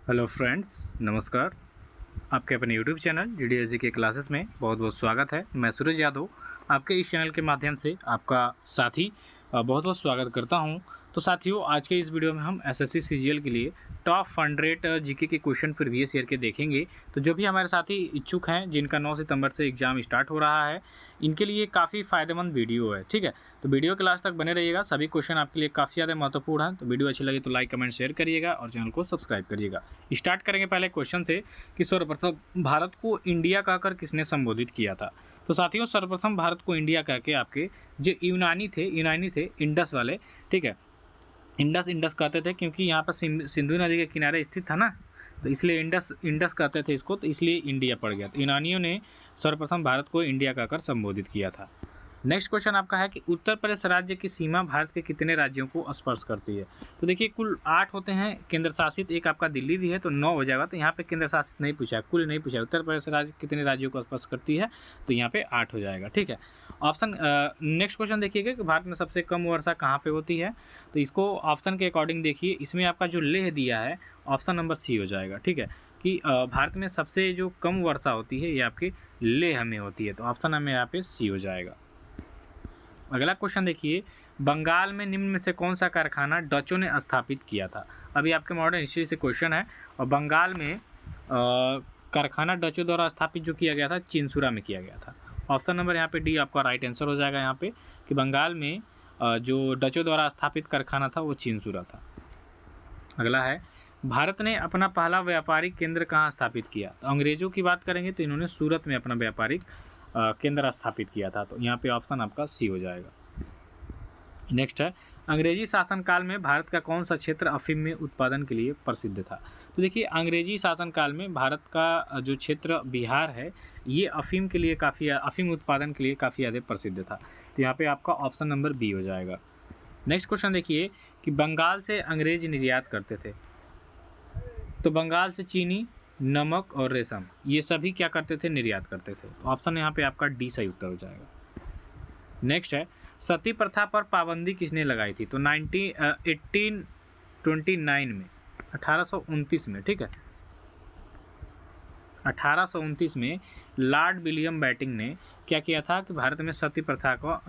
Hello friends, नमस्कार। आपके अपने यूट्यूब चैनल GDSG के क्लासेस में बहुत बहुत स्वागत है। मैं सूरज यादव आपके इस चैनल के माध्यम से आपका साथी बहुत बहुत स्वागत करता हूं। तो साथियों, आज के इस वीडियो में हम SSC CGL के लिए टॉप 100 जीके के क्वेश्चन प्रीवियस ईयर के देखेंगे। तो जो भी हमारे साथी इच्छुक हैं, जिनका 9 सितंबर से एग्ज़ाम स्टार्ट हो रहा है, इनके लिए काफ़ी फ़ायदेमंद वीडियो है। ठीक है, तो वीडियो के लास्ट तक बने रहिएगा। सभी क्वेश्चन आपके लिए काफ़ी ज़्यादा महत्वपूर्ण हैं। तो वीडियो अच्छी लगी तो लाइक कमेंट शेयर करिएगा और चैनल को सब्सक्राइब करिएगा। स्टार्ट करेंगे पहले क्वेश्चन से कि सर्वप्रथम भारत को इंडिया कहकर किसने संबोधित किया था। तो साथियों, सर्वप्रथम भारत को इंडिया कह के आपके जो यूनानी थे इंडस वाले, ठीक है, इंडस कहते थे क्योंकि यहाँ पर सिंधु नदी के किनारे स्थित था ना, तो इसलिए इंडस कहते थे इसको, तो इसलिए इंडिया पड़ गया। तो यूनानियों ने सर्वप्रथम भारत को इंडिया कहकर संबोधित किया था। नेक्स्ट क्वेश्चन आपका है कि उत्तर प्रदेश राज्य की सीमा भारत के कितने राज्यों को स्पर्श करती है। तो देखिए, कुल 8 होते हैं केंद्र शासित, एक आपका दिल्ली भी है तो 9 हो जाएगा। तो यहाँ पे केंद्र शासित नहीं पूछा है, कुल नहीं पूछा है। उत्तर प्रदेश राज्य कितने राज्यों को स्पर्श करती है, तो यहाँ पे 8 हो जाएगा। ठीक है, ऑप्शन नेक्स्ट क्वेश्चन देखिएगा कि भारत में सबसे कम वर्षा कहाँ पे होती है। तो इसको ऑप्शन के अकॉर्डिंग देखिए, इसमें आपका जो लेह दिया है ऑप्शन नंबर सी हो जाएगा। ठीक है, कि भारत में सबसे जो कम वर्षा होती है ये आपके लेह में होती है। तो ऑप्शन हमें यहाँ पे सी हो जाएगा। अगला क्वेश्चन देखिए, बंगाल में निम्न में से कौन सा कारखाना डचों ने स्थापित किया था। अभी आपके मॉडर्न हिस्ट्री से क्वेश्चन है, और बंगाल में कारखाना डचों द्वारा स्थापित जो किया गया था, चिंसुरा में किया गया था। ऑप्शन नंबर यहाँ पे डी आपका राइट आंसर हो जाएगा यहाँ पे, कि बंगाल में जो डचों द्वारा स्थापित कारखाना था वो चिंसुरा था। अगला है, भारत ने अपना पहला व्यापारिक केंद्र कहाँ स्थापित किया। तो अंग्रेजों की बात करेंगे तो इन्होंने सूरत में अपना व्यापारिक केंद्र स्थापित किया था। तो यहाँ पे ऑप्शन आपका सी हो जाएगा। नेक्स्ट है, अंग्रेजी शासनकाल में भारत का कौन सा क्षेत्र अफीम में उत्पादन के लिए प्रसिद्ध था। तो देखिए, अंग्रेजी शासनकाल में भारत का जो क्षेत्र बिहार है ये अफीम के लिए अफीम उत्पादन के लिए काफ़ी ज़्यादा प्रसिद्ध था। तो यहाँ पे आपका ऑप्शन नंबर बी हो जाएगा। नेक्स्ट क्वेश्चन देखिए कि बंगाल से अंग्रेज निर्यात करते थे। तो बंगाल से चीनी, नमक और रेशम ये सभी क्या करते थे, निर्यात करते थे। तो ऑप्शन यहाँ पे आपका डी सही उत्तर हो जाएगा। नेक्स्ट है, सती प्रथा पर पाबंदी किसने लगाई थी। तो 1829 में, 1829 में, ठीक है, 1829 में लॉर्ड विलियम बेंटिंक ने क्या किया था कि भारत में सती प्रथा को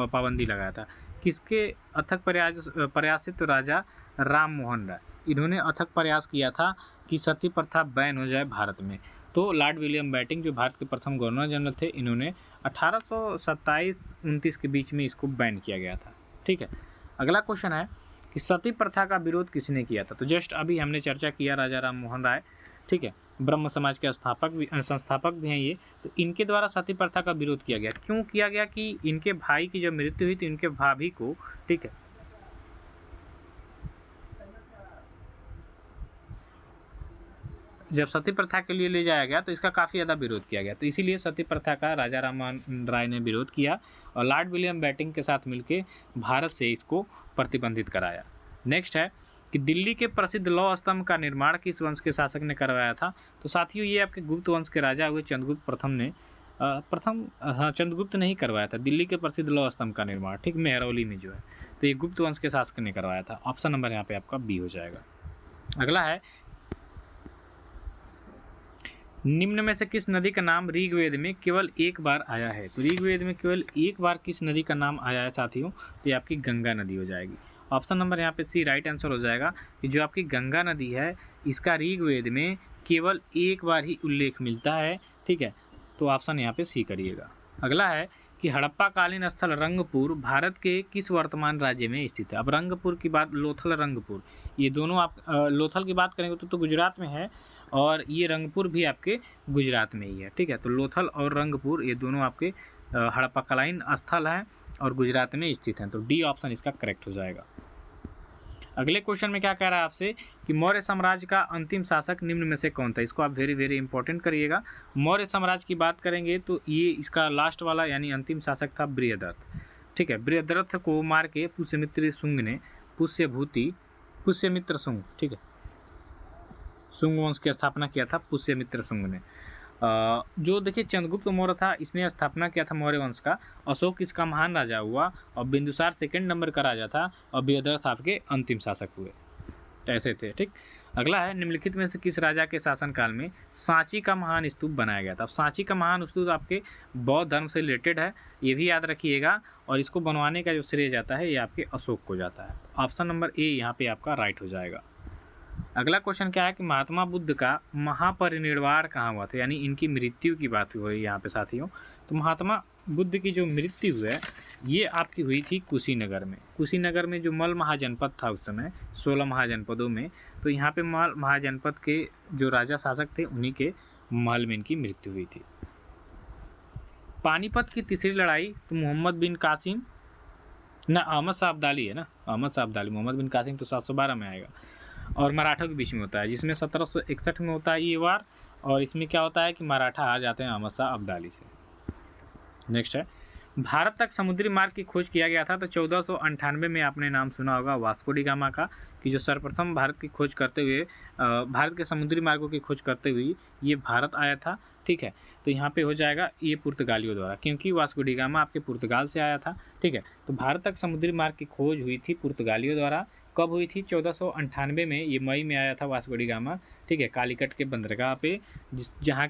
पाबंदी लगाया था। किसके अथक प्रयास से, तो राजा राम मोहन राय, इन्होंने अथक प्रयास किया था कि सती प्रथा बैन हो जाए भारत में। तो लॉर्ड विलियम बेंटिंक जो भारत के प्रथम गवर्नर जनरल थे, इन्होंने 1827-29 के बीच में इसको बैन किया गया था। ठीक है, अगला क्वेश्चन है कि सती प्रथा का विरोध किसने किया था। तो जस्ट अभी हमने चर्चा किया, राजा राम मोहन राय, ठीक है, ब्रह्म समाज के संस्थापक भी हैं ये। तो इनके द्वारा सती प्रथा का विरोध किया गया। क्यों किया गया कि इनके भाई की जब मृत्यु हुई तो इनके भाभी को, ठीक है, जब सती प्रथा के लिए ले जाया गया तो इसका काफ़ी ज़्यादा विरोध किया गया। तो इसीलिए सती प्रथा का राजा राम मोहन राय ने विरोध किया और लॉर्ड विलियम बेंटिंक के साथ मिलकर भारत से इसको प्रतिबंधित कराया। नेक्स्ट है कि दिल्ली के प्रसिद्ध लौह स्तंभ का निर्माण किस वंश के शासक ने करवाया था। तो साथियों, ये आपके गुप्त वंश के राजा हुए चंद्रगुप्त प्रथम ने चंद्रगुप्त ने ही करवाया था दिल्ली के प्रसिद्ध लौह स्तंभ का निर्माण, ठीक, मेहरौली में जो है। तो ये गुप्त वंश के शासक ने करवाया था। ऑप्शन नंबर यहाँ पे आपका बी हो जाएगा। अगला है, निम्न में से किस नदी का नाम ऋग्वेद में केवल एक बार आया है। तो ऋग्वेद में केवल एक बार किस नदी का नाम आया है साथियों, तो ये आपकी गंगा नदी हो जाएगी। ऑप्शन नंबर यहाँ पे सी राइट आंसर हो जाएगा कि जो आपकी गंगा नदी है इसका ऋग्वेद में केवल एक बार ही उल्लेख मिलता है। ठीक है, तो ऑप्शन यहाँ पे सी करिएगा। अगला है कि हड़प्पा कालीन स्थल रंगपुर भारत के किस वर्तमान राज्य में स्थित है। अब रंगपुर की बात, लोथल रंगपुर, ये दोनों आप लोथल की बात करेंगे तो गुजरात में है, और ये रंगपुर भी आपके गुजरात में ही है। ठीक है, तो लोथल और रंगपुर ये दोनों आपके हड़प्पाकालीन स्थल हैं और गुजरात में स्थित हैं। तो डी ऑप्शन इसका करेक्ट हो जाएगा। अगले क्वेश्चन में क्या कह रहा है आपसे कि मौर्य साम्राज्य का अंतिम शासक निम्न में से कौन था। इसको आप वेरी वेरी इंपॉर्टेंट करिएगा। मौर्य साम्राज्य की बात करेंगे तो ये इसका लास्ट वाला यानी अंतिम शासक था बृहदरथ। ठीक है, बृहदरथ को मार के पुष्यमित्र शुंग ने, पुष्यमित्र शुंग, ठीक है, शुंग वंश की स्थापना किया था पुष्यमित्र शुंग ने। जो देखिए चंद्रगुप्त मौर्य था, इसने स्थापना किया था मौर्य वंश का। अशोक इसका महान राजा हुआ और बिंदुसार सेकंड नंबर का राजा था और बृहदरथ आपके अंतिम शासक हुए। ऐसे थे, ठीक। अगला है, निम्नलिखित में से किस राजा के शासनकाल में सांची का महान स्तूप बनाया गया था। अब सांची का महान स्तूप आपके बौद्ध धर्म से रिलेटेड है, ये भी याद रखिएगा, और इसको बनवाने का जो श्रेय जाता है ये आपके अशोक को जाता है। ऑप्शन नंबर ए यहाँ पे आपका राइट हो जाएगा। अगला क्वेश्चन क्या है कि महात्मा बुद्ध का महापरिनिर्वाण कहाँ हुआ था, यानी इनकी मृत्यु की बात हुई है यहाँ पे साथियों। तो महात्मा बुद्ध की जो मृत्यु है ये आपकी हुई थी कुशीनगर में। कुशीनगर में जो मल महाजनपद था उस समय 16 महाजनपदों में, तो यहाँ पे मल महाजनपद के जो राजा शासक थे उन्हीं के महल में इनकी मृत्यु हुई थी। पानीपत की तीसरी लड़ाई तो मोहम्मद बिन कासिम ना अहमद शाह अब्दाली है ना, अहमद शाह अब्दाली, मोहम्मद बिन कासिम तो 712 में आएगा, और मराठों के बीच में होता है, जिसमें 1761 में होता है ये वार, और इसमें क्या होता है कि मराठा हार जाते हैं अहमद शाह अब्दाली से। नेक्स्ट है, भारत तक समुद्री मार्ग की खोज किया गया था। तो 1498 में आपने नाम सुना होगा वास्को डी गामा का, कि जो सर्वप्रथम भारत की खोज करते हुए भारत के समुद्री मार्गों की खोज करते हुए ये भारत आया था। ठीक है, तो यहाँ पे हो जाएगा ये पुर्तगालियों द्वारा, क्योंकि वास्को डी गामा आपके पुर्तगाल से आया था। ठीक है, तो भारत तक समुद्री मार्ग की खोज हुई थी पुर्तगालियों द्वारा। कब हुई थी? 1498 में, ये मई में आया था वास्को डी गामा। ठीक है, कालीकट के बंदरगाह पे, जहाँ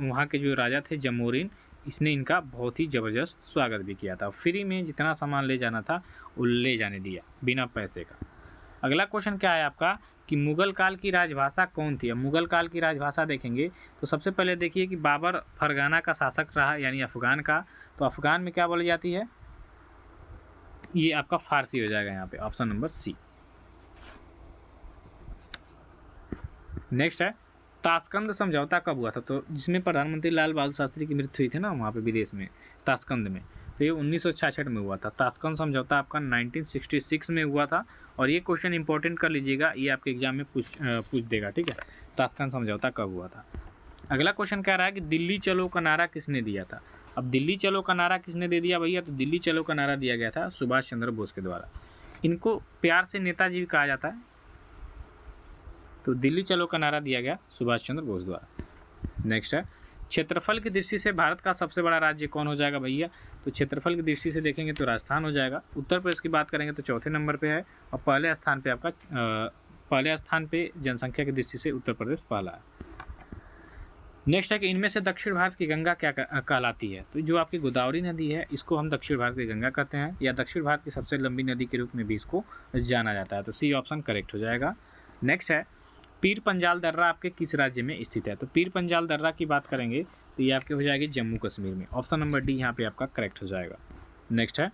वहाँ के जो राजा थे जमोरिन, इसने इनका बहुत ही ज़बरदस्त स्वागत भी किया था। फ्री में जितना सामान ले जाना था वो ले जाने दिया बिना पैसे का। अगला क्वेश्चन क्या है आपका कि मुगल काल की राजभाषा कौन थी। अब मुगल काल की राजभाषा देखेंगे तो सबसे पहले देखिए कि बाबर फरगाना का शासक रहा, यानी अफ़गान का। तो अफ़गान में क्या बोली जाती है? ये आपका फारसी हो जाएगा यहाँ पे, ऑप्शन नंबर सी। नेक्स्ट है, ताशकंद समझौता कब हुआ था? तो जिसमें प्रधानमंत्री लाल बहादुर शास्त्री की मृत्यु हुई थी ना वहाँ पे विदेश में, ताशकंद में, तो ये 1966 में हुआ था। ताशकंद समझौता आपका 1966 में हुआ था, और ये क्वेश्चन इंपॉर्टेंट कर लीजिएगा, ये आपके एग्जाम में पूछ देगा। ठीक है, ताशकंद समझौता कब हुआ था। अगला क्वेश्चन कह रहा है कि दिल्ली चलो का नारा किसने दिया था। अब दिल्ली चलो का नारा किसने दे दिया भैया? तो दिल्ली चलो का नारा दिया गया था सुभाष चंद्र बोस के द्वारा। इनको प्यार से नेताजी भी कहा जाता है। तो दिल्ली चलो का नारा दिया गया सुभाष चंद्र बोस द्वारा। नेक्स्ट है, क्षेत्रफल की दृष्टि से भारत का सबसे बड़ा राज्य कौन हो जाएगा भैया? तो क्षेत्रफल की दृष्टि से देखेंगे तो राजस्थान हो जाएगा। उत्तर प्रदेश की बात करेंगे तो चौथे नंबर पे है, और पहले स्थान पे जनसंख्या की दृष्टि से उत्तर प्रदेश पहला है। नेक्स्ट है कि इनमें से दक्षिण भारत की गंगा क्या कहलाती है? तो जो आपकी गोदावरी नदी है इसको हम दक्षिण भारत की गंगा कहते हैं, या दक्षिण भारत की सबसे लंबी नदी के रूप में भी इसको जाना जाता है। तो सी ऑप्शन करेक्ट हो जाएगा। नेक्स्ट है, पीर पंजाल दर्रा आपके किस राज्य में स्थित है? तो पीर पंजाल दर्रा की बात करेंगे तो ये आपके हो जाएगी जम्मू कश्मीर में। ऑप्शन नंबर डी यहाँ पे आपका करेक्ट हो जाएगा। नेक्स्ट है,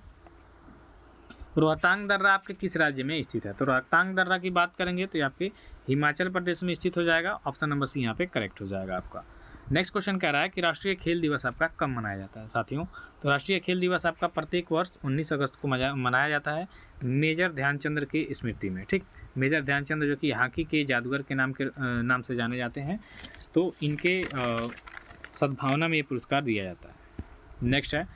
रोहतांग दर्रा आपके किस राज्य में स्थित है? तो रोहतांग दर्रा की बात करेंगे तो ये आपके हिमाचल प्रदेश में स्थित हो जाएगा। ऑप्शन नंबर सी यहाँ पे करेक्ट हो जाएगा आपका। नेक्स्ट क्वेश्चन कह रहा है कि राष्ट्रीय खेल दिवस आपका कब मनाया जाता है साथियों? तो राष्ट्रीय खेल दिवस आपका प्रत्येक वर्ष 19 अगस्त को मनाया जाता है मेजर ध्यानचंद की स्मृति में। ठीक, मेजर ध्यानचंद जो कि हॉकी के जादूगर के नाम से जाने जाते हैं, तो इनके सद्भावना में ये पुरस्कार दिया जाता है। नेक्स्ट है,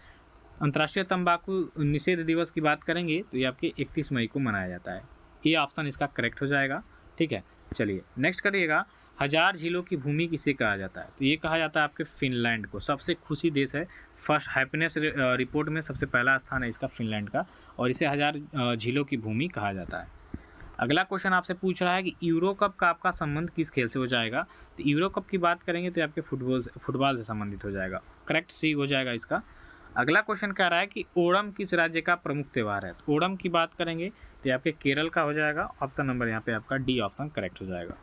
अंतर्राष्ट्रीय तंबाकू निषेध दिवस की बात करेंगे तो ये आपके 31 मई को मनाया जाता है। ये ऑप्शन इसका करेक्ट हो जाएगा। ठीक है, चलिए नेक्स्ट करिएगा, हजार झीलों की भूमि किसे कहा जाता है? तो ये कहा जाता है आपके फिनलैंड को। सबसे खुशी देश है, फर्स्ट हैप्पीनेस रिपोर्ट में सबसे पहला स्थान है इसका फिनलैंड का, और इसे हजार झीलों की भूमि कहा जाता है। अगला क्वेश्चन आपसे पूछ रहा है कि यूरो कप का आपका संबंध किस खेल से हो जाएगा? तो यूरो कप की बात करेंगे तो आपके फुटबॉल से संबंधित हो जाएगा। करेक्ट सी हो जाएगा इसका। अगला क्वेश्चन कह रहा है कि ओणम किस राज्य का प्रमुख त्यौहार है? तो ओणम की बात करेंगे तो आपके केरल का हो जाएगा। ऑप्शन नंबर यहाँ पे आपका डी ऑप्शन करेक्ट हो जाएगा।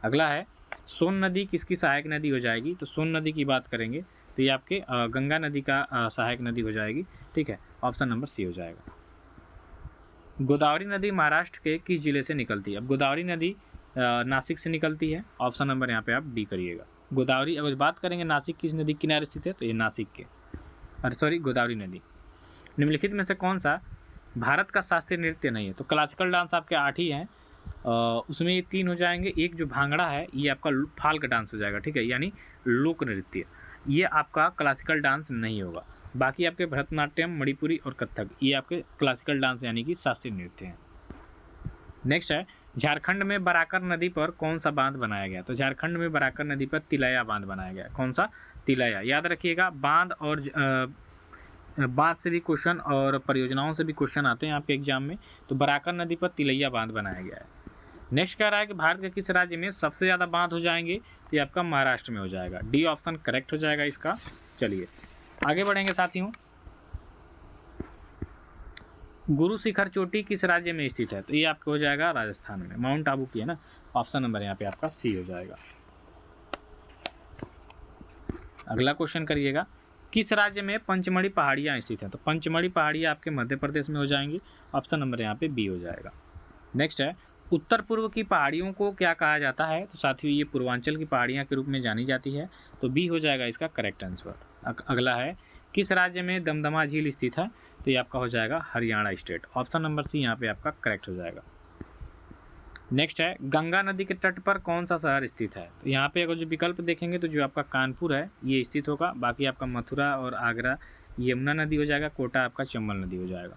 अगला है, सोन नदी किसकी सहायक नदी हो जाएगी? तो सोन नदी की बात करेंगे तो ये आपके गंगा नदी का सहायक नदी हो जाएगी। ठीक है, ऑप्शन नंबर सी हो जाएगा। गोदावरी नदी महाराष्ट्र के किस जिले से निकलती है? अब गोदावरी नदी नासिक से निकलती है। ऑप्शन नंबर यहाँ पे आप डी करिएगा। गोदावरी, अगर बात करेंगे नासिक किस नदी किनारे स्थित है, तो ये नासिक के गोदावरी नदी। निम्नलिखित में से कौन सा भारत का शास्त्रीय नृत्य नहीं है? तो क्लासिकल डांस आपके 8 ही हैं, उसमें ये 3 हो जाएंगे। एक जो भांगड़ा है ये आपका फाल्क डांस हो जाएगा। ठीक है, यानी लोक नृत्य, ये आपका क्लासिकल डांस नहीं होगा। बाकी आपके भरतनाट्यम, मणिपुरी और कथक ये आपके क्लासिकल डांस यानी कि शास्त्रीय नृत्य हैं। नेक्स्ट है, झारखंड में बराकर नदी पर कौन सा बांध बनाया गया? तो झारखंड में बराकर नदी पर तिलैया बांध बनाया गया। कौन सा? तिलैया। याद रखिएगा, बांध और बांध से भी क्वेश्चन और परियोजनाओं से भी क्वेश्चन आते हैं आपके एग्जाम में। तो बराकर नदी पर तिलैया बांध बनाया गया है। नेक्स्ट कह रहा है कि भारत के किस राज्य में सबसे ज़्यादा बांध हो जाएंगे, तो ये आपका महाराष्ट्र में हो जाएगा। डी ऑप्शन करेक्ट हो जाएगा इसका। चलिए आगे बढ़ेंगे साथियों। गुरु शिखर चोटी किस राज्य में स्थित है, तो ये आपको हो जाएगा राजस्थान में, माउंट आबू की है ना। ऑप्शन नंबर यहाँ पे आपका सी हो जाएगा। अगला क्वेश्चन करिएगा, किस राज्य में पंचमढ़ी पहाड़ियाँ स्थित हैं, तो पंचमढ़ी पहाड़ियाँ आपके मध्य प्रदेश में हो जाएंगी। ऑप्शन नंबर यहाँ पे बी हो जाएगा। नेक्स्ट है, उत्तर पूर्व की पहाड़ियों को क्या कहा जाता है, तो साथियों ये पूर्वांचल की पहाड़ियाँ के रूप में जानी जाती है, तो बी हो जाएगा इसका करेक्ट आंसर। अगला है, किस राज्य में दमदमा झील स्थित है, तो ये आपका हो जाएगा Haryana state. Option number C यहाँ पे आपका करेक्ट हो जाएगा। नेक्स्ट है, गंगा नदी के तट पर कौन सा शहर स्थित है, तो यहाँ पे अगर जो विकल्प देखेंगे तो जो आपका कानपुर है ये स्थित होगा, बाकी आपका मथुरा और आगरा यमुना नदी हो जाएगा, कोटा आपका चंबल नदी हो जाएगा।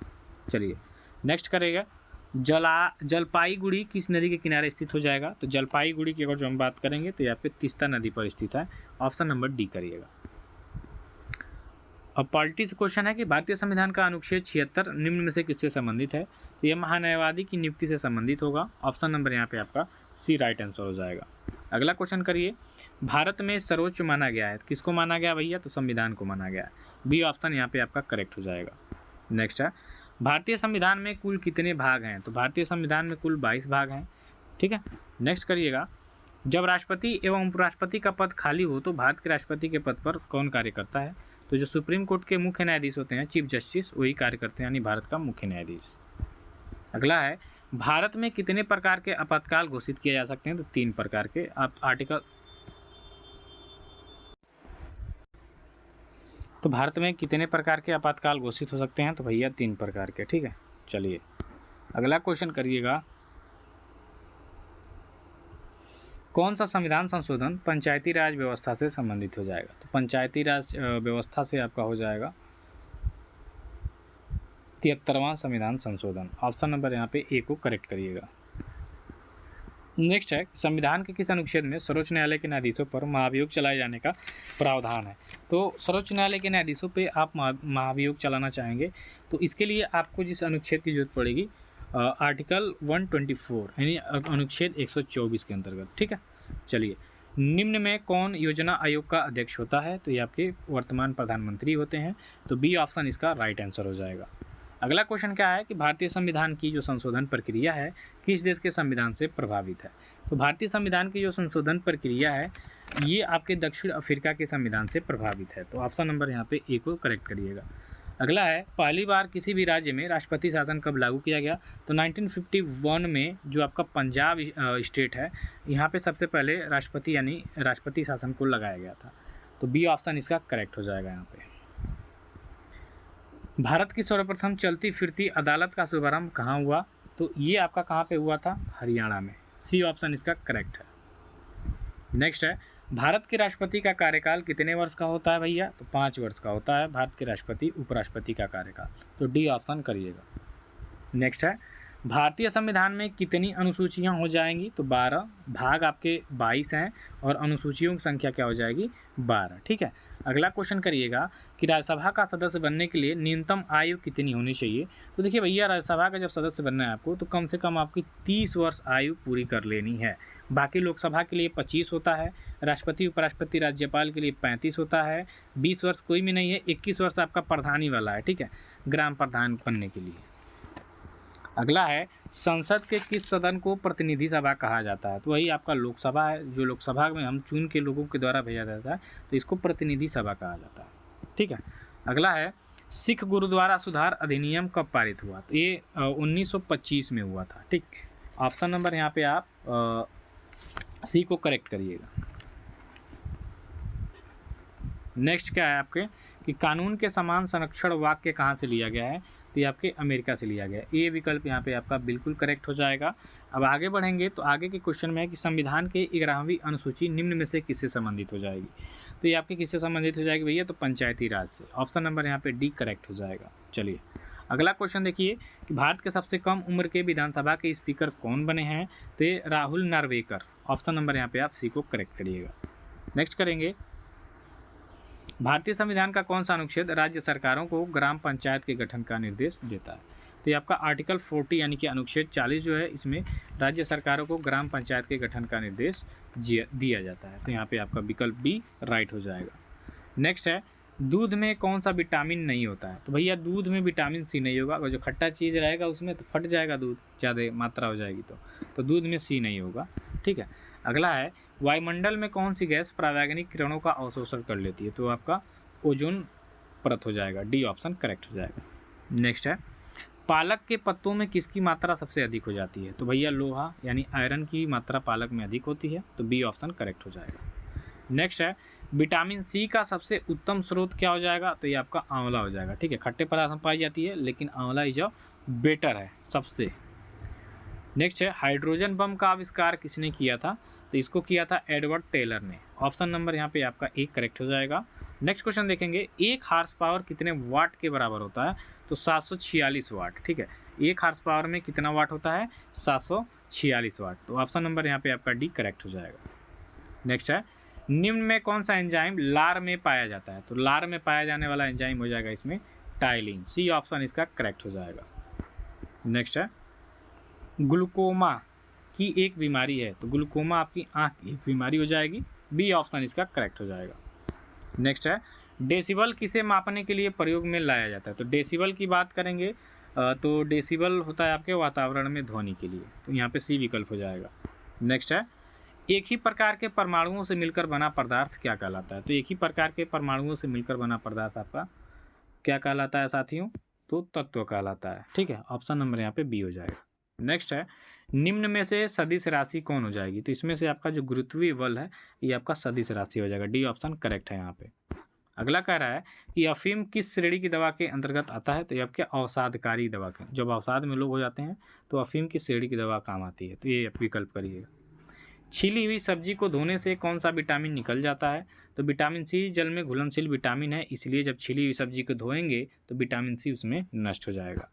चलिए नेक्स्ट करेगा, जलपाईगुड़ी किस नदी के किनारे स्थित हो जाएगा, तो जलपाईगुड़ी की अगर जो हम बात करेंगे तो यहाँ पे तीस्ता नदी पर स्थित है। ऑप्शन नंबर डी करिएगा। अब पॉलिटी से क्वेश्चन है कि भारतीय संविधान का अनुच्छेद 76 निम्न में से किससे संबंधित है, तो ये महान्यायवादी की नियुक्ति से संबंधित होगा। ऑप्शन नंबर यहाँ पे आपका सी राइट आंसर हो जाएगा। अगला क्वेश्चन करिए, भारत में सर्वोच्च माना गया है, किसको माना गया भैया, तो संविधान को माना गया है। बी ऑप्शन यहाँ पे आपका करेक्ट हो जाएगा। नेक्स्ट है, भारतीय संविधान में कुल कितने भाग हैं, तो भारतीय संविधान में कुल 22 भाग हैं। ठीक है, नेक्स्ट करिएगा, जब राष्ट्रपति एवं उपराष्ट्रपति का पद खाली हो तो भारत के राष्ट्रपति के पद पर कौन कार्य करता है, तो जो सुप्रीम कोर्ट के मुख्य न्यायाधीश होते हैं चीफ जस्टिस वही कार्य करते हैं, यानी भारत का मुख्य न्यायाधीश। अगला है, भारत में कितने प्रकार के आपातकाल घोषित किए जा सकते हैं, तो 3 प्रकार के। आप आर्टिकल, तो भारत में कितने प्रकार के आपातकाल घोषित हो सकते हैं, तो भैया 3 प्रकार के। ठीक है, चलिए अगला क्वेश्चन करिएगा, कौन सा संविधान संशोधन पंचायती राज व्यवस्था से संबंधित हो जाएगा, तो पंचायती राज व्यवस्था से आपका हो जाएगा 73वां संविधान संशोधन। ऑप्शन नंबर यहाँ पे ए को करेक्ट करिएगा। नेक्स्ट है, संविधान के किस अनुच्छेद में सर्वोच्च न्यायालय के न्यायाधीशों पर महाभियोग चलाए जाने का प्रावधान है, तो सर्वोच्च न्यायालय के न्यायाधीशों पे आप महाभियोग चलाना चाहेंगे तो इसके लिए आपको जिस अनुच्छेद की जरूरत पड़ेगी आर्टिकल 124 यानी अनुच्छेद 124 के अंतर्गत। ठीक है, चलिए निम्न में कौन योजना आयोग का अध्यक्ष होता है, तो ये आपके वर्तमान प्रधानमंत्री होते हैं, तो बी ऑप्शन इसका राइट आंसर हो जाएगा। अगला क्वेश्चन क्या है कि भारतीय संविधान की जो संशोधन प्रक्रिया है किस देश के संविधान से प्रभावित है, तो भारतीय संविधान की जो संशोधन प्रक्रिया है ये आपके दक्षिण अफ्रीका के संविधान से प्रभावित है, तो ऑप्शन नंबर यहाँ पे ए को करेक्ट करिएगा। अगला है, पहली बार किसी भी राज्य में राष्ट्रपति शासन कब लागू किया गया, तो 1951 में जो आपका पंजाब स्टेट है यहाँ पे सबसे पहले राष्ट्रपति यानी राष्ट्रपति शासन को लगाया गया था, तो बी ऑप्शन इसका करेक्ट हो जाएगा। यहाँ पे भारत की सर्वप्रथम चलती फिरती अदालत का शुभारंभ कहाँ हुआ, तो ये आपका कहाँ पे हुआ था, हरियाणा में। सी ऑप्शन इसका करेक्ट है। नेक्स्ट है, भारत के राष्ट्रपति का कार्यकाल कितने वर्ष का होता है भैया, तो 5 वर्ष का होता है भारत के राष्ट्रपति उपराष्ट्रपति का कार्यकाल, तो डी ऑप्शन करिएगा। नेक्स्ट है, भारतीय संविधान में कितनी अनुसूचियां हो जाएंगी, तो 12 भाग आपके 22 हैं और अनुसूचियों की संख्या क्या हो जाएगी 12। ठीक है, अगला क्वेश्चन करिएगा कि राज्यसभा का सदस्य बनने के लिए न्यूनतम आयु कितनी होनी चाहिए, तो देखिए भैया राज्यसभा का जब सदस्य बनना है आपको तो कम से कम आपकी 30 वर्ष आयु पूरी कर लेनी है। बाकी लोकसभा के लिए 25 होता है, राष्ट्रपति उपराष्ट्रपति राज्यपाल के लिए 35 होता है, 20 वर्ष कोई भी नहीं है, 21 वर्ष आपका प्रधानी वाला है। ठीक है, ग्राम प्रधान बनने के लिए। अगला है, संसद के किस सदन को प्रतिनिधि सभा कहा जाता है, तो वही आपका लोकसभा है, जो लोकसभा में हम चुन के लोगों के द्वारा भेजा जाता है तो इसको प्रतिनिधि सभा कहा जाता है। ठीक है, अगला है, सिख गुरुद्वारा सुधार अधिनियम कब पारित हुआ, तो ये 1925 में हुआ था। ठीक, ऑप्शन नंबर यहाँ पे आप सी को करेक्ट करिएगा। नेक्स्ट क्या है आपके कि कानून के समान संरक्षण वाक्य कहाँ से लिया गया है, तो ये आपके अमेरिका से लिया गया है। ये विकल्प यहाँ पे आपका बिल्कुल करेक्ट हो जाएगा। अब आगे बढ़ेंगे तो आगे के क्वेश्चन में है कि संविधान के 11वीं अनुसूची निम्न में से किससे संबंधित हो जाएगी, तो ये आपके किससे संबंधित हो जाएगी भैया, तो पंचायती राज से। ऑप्शन नंबर यहाँ पे डी करेक्ट हो जाएगा। चलिए अगला क्वेश्चन देखिए कि भारत के सबसे कम उम्र के विधानसभा के स्पीकर कौन बने हैं, तो ये राहुल नार्वेकर। ऑप्शन नंबर यहाँ पे आप सी को करेक्ट करिएगा। नेक्स्ट करेंगे, भारतीय संविधान का कौन सा अनुच्छेद राज्य सरकारों को ग्राम पंचायत के गठन का निर्देश देता है, तो ये आपका आर्टिकल 40 यानी कि अनुच्छेद 40 जो है, इसमें राज्य सरकारों को ग्राम पंचायत के गठन का निर्देश दिया जाता है। तो यहाँ पे आपका विकल्प बी राइट हो जाएगा। नेक्स्ट है, दूध में कौन सा विटामिन नहीं होता है? तो भैया दूध में विटामिन सी नहीं होगा, अगर जो खट्टा चीज़ रहेगा उसमें तो फट जाएगा दूध, ज़्यादा मात्रा हो जाएगी तो दूध में सी नहीं होगा। ठीक है, अगला है, वायुमंडल में कौन सी गैस परावैंगनिक किरणों का अवशोषण कर लेती है? तो आपका ओजोन परत हो जाएगा, डी ऑप्शन करेक्ट हो जाएगा। नेक्स्ट है, पालक के पत्तों में किसकी मात्रा सबसे अधिक हो जाती है? तो भैया लोहा यानी आयरन की मात्रा पालक में अधिक होती है, तो बी ऑप्शन करेक्ट हो जाएगा। नेक्स्ट है, विटामिन सी का सबसे उत्तम स्रोत क्या हो जाएगा? तो ये आपका आंवला हो जाएगा। ठीक है, खट्टे पदार्थ में पाई जाती है, लेकिन आंवला इज अ बेटर है सबसे। नेक्स्ट है, हाइड्रोजन बम का आविष्कार किसने किया था? तो इसको किया था एडवर्ड टेलर ने। ऑप्शन नंबर यहाँ पे आपका एक करेक्ट हो जाएगा। नेक्स्ट क्वेश्चन देखेंगे, एक हार्स पावर कितने वाट के बराबर होता है? तो 746 वाट। ठीक है, एक हार्स पावर में कितना वाट होता है? 746 वाट। तो ऑप्शन नंबर यहाँ पे आपका डी करेक्ट हो जाएगा। नेक्स्ट है, निम्न में कौन सा एंजाइम लार में पाया जाता है? तो लार में पाया जाने वाला एंजाइम हो जाएगा इसमें टाइलिन, सी ऑप्शन इसका करेक्ट हो जाएगा। नेक्स्ट है, ग्लूकोमा की एक बीमारी है, तो ग्लूकोमा आपकी आँख की एक बीमारी हो जाएगी, बी ऑप्शन इसका करेक्ट हो जाएगा। नेक्स्ट है, डेसिबल किसे मापने के लिए प्रयोग में लाया जाता है? तो डेसिबल की बात करेंगे तो डेसिबल होता है आपके वातावरण में ध्वनि के लिए, तो यहाँ पे सी विकल्प हो जाएगा। नेक्स्ट है, एक ही प्रकार के परमाणुओं से मिलकर बना पदार्थ क्या कहलाता है? तो एक ही प्रकार के परमाणुओं से मिलकर बना पदार्थ आपका क्या कहलाता है साथियों? तो तत्व कहलाता है। ठीक है, ऑप्शन नंबर यहाँ पे बी हो जाएगा। नेक्स्ट है, निम्न में से सदिश राशि कौन हो जाएगी? तो इसमें से आपका जो गुरुत्वीय बल है ये आपका सदिश राशि हो जाएगा, डी ऑप्शन करेक्ट है यहाँ पे। अगला कह रहा है कि अफीम किस श्रेणी की दवा के अंतर्गत आता है? तो ये आपके अवसादकारी दवा के, जब अवसाद में लोग हो जाते हैं तो अफीम किस श्रेणी की दवा काम आती है? तो ये विकल्प करिएगा। छीली हुई सब्जी को धोने से कौन सा विटामिन निकल जाता है? तो विटामिन सी जल में घुलनशील विटामिन है, इसलिए जब छीली हुई सब्जी को धोएंगे तो विटामिन सी उसमें नष्ट हो जाएगा।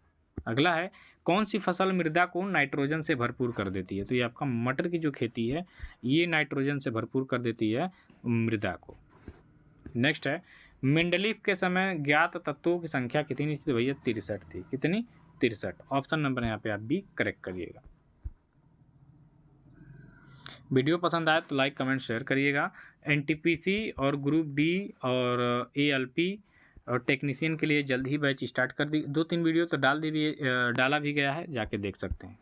अगला है, कौन सी फसल मृदा को नाइट्रोजन से भरपूर कर देती है? तो ये आपका मटर की जो खेती है ये नाइट्रोजन से भरपूर कर देती है मृदा को। नेक्स्ट है, मेंडलीफ के समय ज्ञात तत्वों की संख्या कितनी थी? भैया 63 थी। कितनी? 63। ऑप्शन नंबर यहाँ पे आप भी करेक्ट करिएगा। वीडियो पसंद आए तो लाइक कमेंट शेयर करिएगा। एनटीपीसी और ग्रुप डी और एएलपी और टेक्नीशियन के लिए जल्द ही बैच स्टार्ट कर दी, 2-3 वीडियो तो डाला भी गया है, जाके देख सकते हैं।